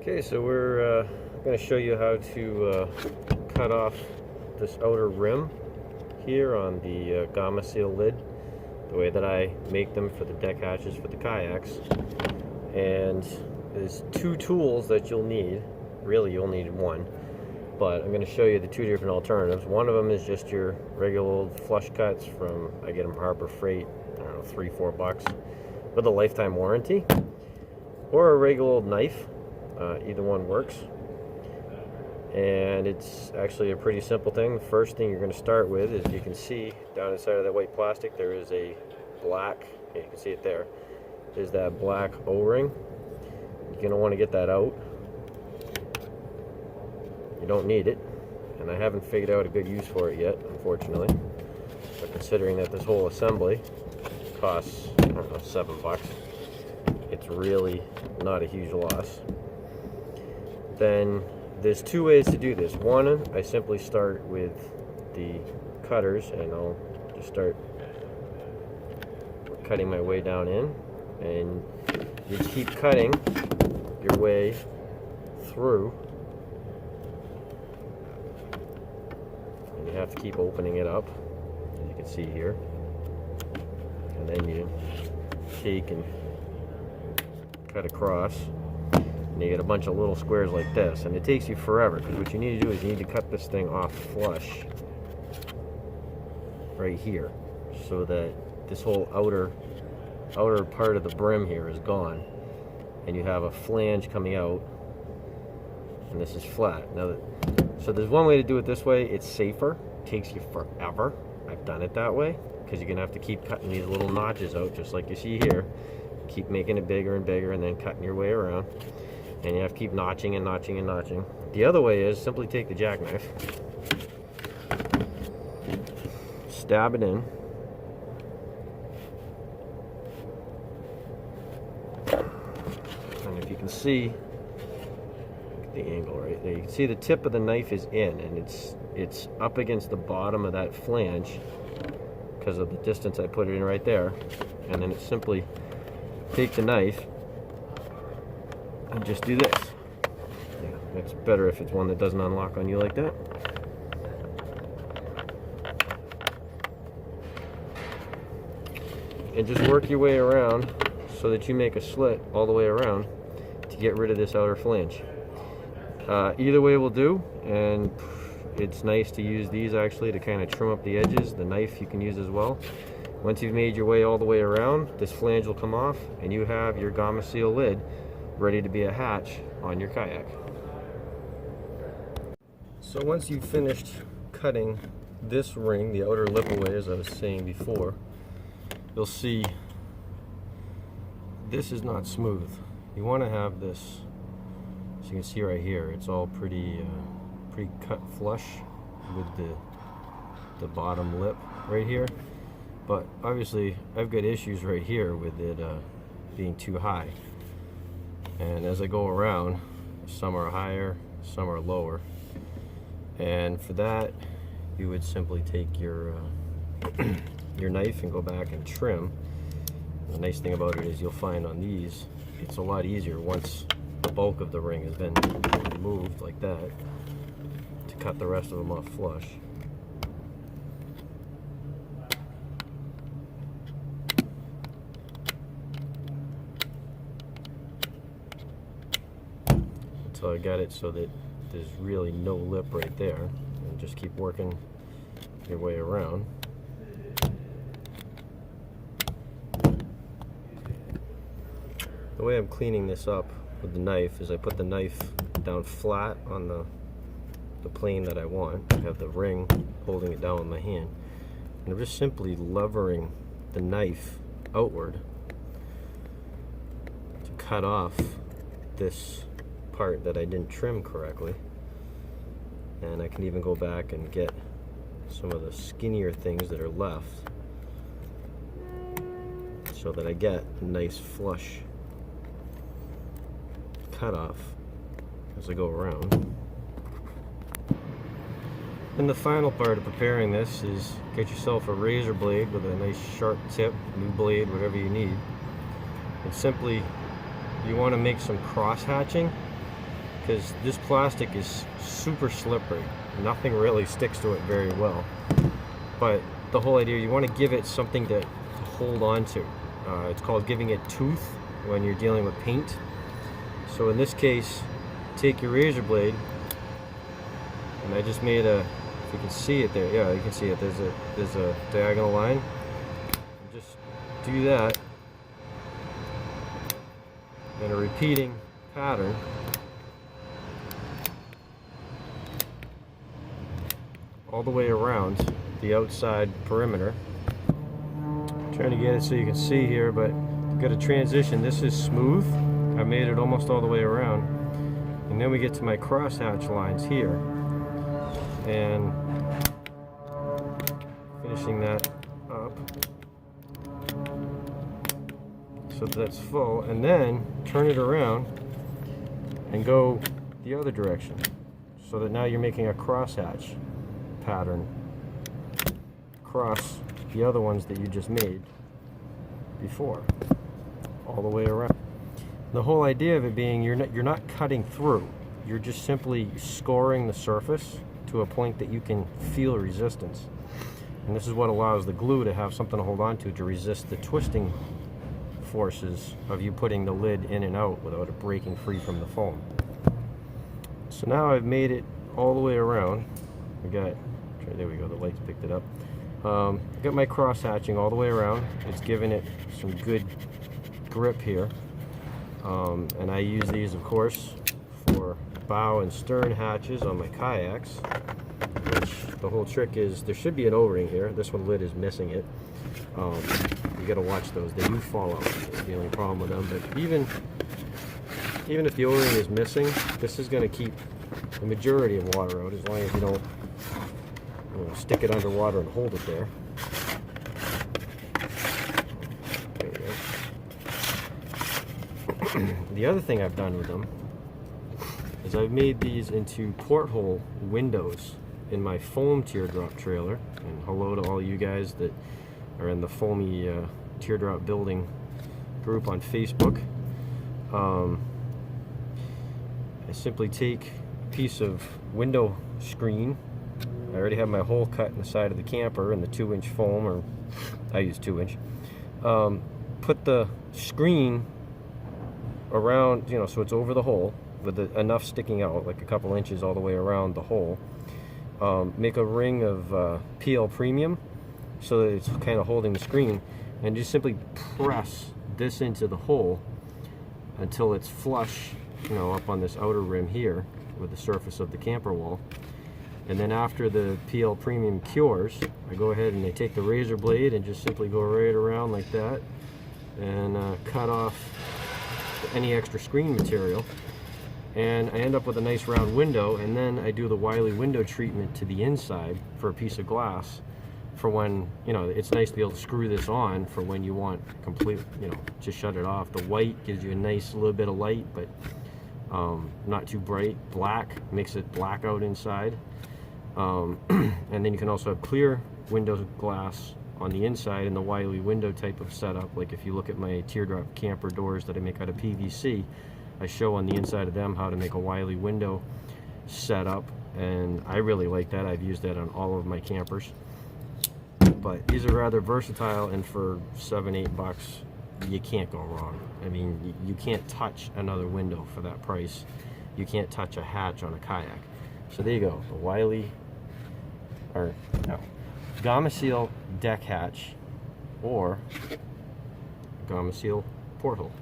Okay, so we're going to show you how to cut off this outer rim here on the Gama seal lid, the way that I make them for the deck hatches for the kayaks. And there's two tools that you'll need. Really, you'll need one, but I'm going to show you the two different alternatives. One of them is just your regular old flush cuts from, I get them Harbor Freight, I don't know, $3-4 with a lifetime warranty, or a regular old knife. Either one works, and it's actually a pretty simple thing. The first thing you're going to start with is, you can see down inside of that white plastic there is a black, you can see it there, is that black O-ring. You're going to want to get that out. You don't need it, and I haven't figured out a good use for it yet, unfortunately, but considering that this whole assembly costs, I don't know, $7, it's really not a huge loss. Then there's two ways to do this. One, I simply start with the cutters, and I'll just start cutting my way down in, and you keep cutting your way through, and you have to keep opening it up, as you can see here, and then you take and cut across. And you get a bunch of little squares like this, and it takes you forever, because what you need to do is you need to cut this thing off flush right here, so that this whole outer part of the brim here is gone, and you have a flange coming out, and this is flat. Now, so there's one way to do it this way. It's safer. It takes you forever. I've done it that way, because you're gonna have to keep cutting these little notches out, just like you see here. Keep making it bigger and bigger, and then cutting your way around. And you have to keep notching and notching and notching. The other way is simply take the jackknife, stab it in, and if you can see, look at the angle right there, you can see the tip of the knife is in, and it's up against the bottom of that flange because of the distance I put it in right there. And then it's simply take the knife and just do this. Yeah, it's better if it's one that doesn't unlock on you like that. And just work your way around so that you make a slit all the way around to get rid of this outer flange. Either way will do, and it's nice to use these actually to kind of trim up the edges. The knife you can use as well. Once you've made your way all the way around, this flange will come off, and you have your Gama seal lid ready to be a hatch on your kayak. So once you've finished cutting this ring, the outer lip away, as I was saying before, you'll see this is not smooth. You want to have this, as you can see right here, it's all pretty cut flush with the bottom lip right here. But obviously I've got issues right here with it being too high. And as I go around, some are higher, some are lower. And for that, you would simply take your your knife and go back and trim. The nice thing about it is you'll find on these, it's a lot easier once the bulk of the ring has been removed like that, to cut the rest of them off flush. So I got it so that there's really no lip right there, and just keep working your way around. The way I'm cleaning this up with the knife is I put the knife down flat on the plane that I want. I have the ring holding it down with my hand, and I'm just simply levering the knife outward to cut off this part that I didn't trim correctly. And I can even go back and get some of the skinnier things that are left, so that I get a nice flush cut off as I go around. And the final part of preparing this is get yourself a razor blade with a nice sharp tip, new blade, whatever you need. And simply, you want to make some cross hatching because this plastic is super slippery. Nothing really sticks to it very well. But the whole idea, you want to give it something to hold on to. It's called giving it tooth when you're dealing with paint. So in this case, take your razor blade, and I just made a, if you can see it there, yeah, you can see it, there's a diagonal line. Just do that in a repeating pattern. All the way around the outside perimeter. Trying to get it so you can see here, but you've got a transition. This is smooth. I made it almost all the way around. And then we get to my crosshatch lines here. And finishing that up so that's full. And then turn it around and go the other direction. So that now you're making a crosshatch pattern across the other ones that you just made before, all the way around. The whole idea of it being you're not cutting through, you're just simply scoring the surface to a point that you can feel resistance, and this is what allows the glue to have something to hold on to resist the twisting forces of you putting the lid in and out without it breaking free from the foam. So now I've made it all the way around. We got, there we go, the lights picked it up. Got my cross hatching all the way around. It's giving it some good grip here. And I use these, of course, for bow and stern hatches on my kayaks, which the whole trick is there should be an O-ring here. This one lid is missing it. You gotta watch those. They do fall out. That's the only problem with them. But even if the O-ring is missing, this is gonna keep the majority of water out, as long as you don't stick it underwater and hold it there. There we go. The other thing I've done with them is I've made these into porthole windows in my foam teardrop trailer. And hello to all you guys that are in the foamy teardrop building group on Facebook. I simply take a piece of window screen. I already have my hole cut in the side of the camper in the 2-inch foam, or I use 2-inch. Put the screen around, so it's over the hole with enough sticking out, like a couple inches all the way around the hole. Make a ring of PL Premium so that it's kind of holding the screen, and just simply press this into the hole until it's flush, up on this outer rim here with the surface of the camper wall. And then after the PL Premium cures, I go ahead and I take the razor blade and just simply go right around like that and cut off any extra screen material. And I end up with a nice round window, and then I do the Wiley window treatment to the inside for a piece of glass for when, it's nice to be able to screw this on for when you want complete, just shut it off. The white gives you a nice little bit of light, but not too bright. Black makes it black out inside. And then you can also have clear window glass on the inside in the Wiley window type of setup. Like if you look at my teardrop camper doors that I make out of PVC, I show on the inside of them how to make a Wiley window setup, and I really like that. I've used that on all of my campers. But these are rather versatile, and for $7-8 you can't go wrong. I mean, you can't touch another window for that price. You can't touch a hatch on a kayak. So there you go, the Wiley, or no, Gama Seal deck hatch, or Gama Seal porthole.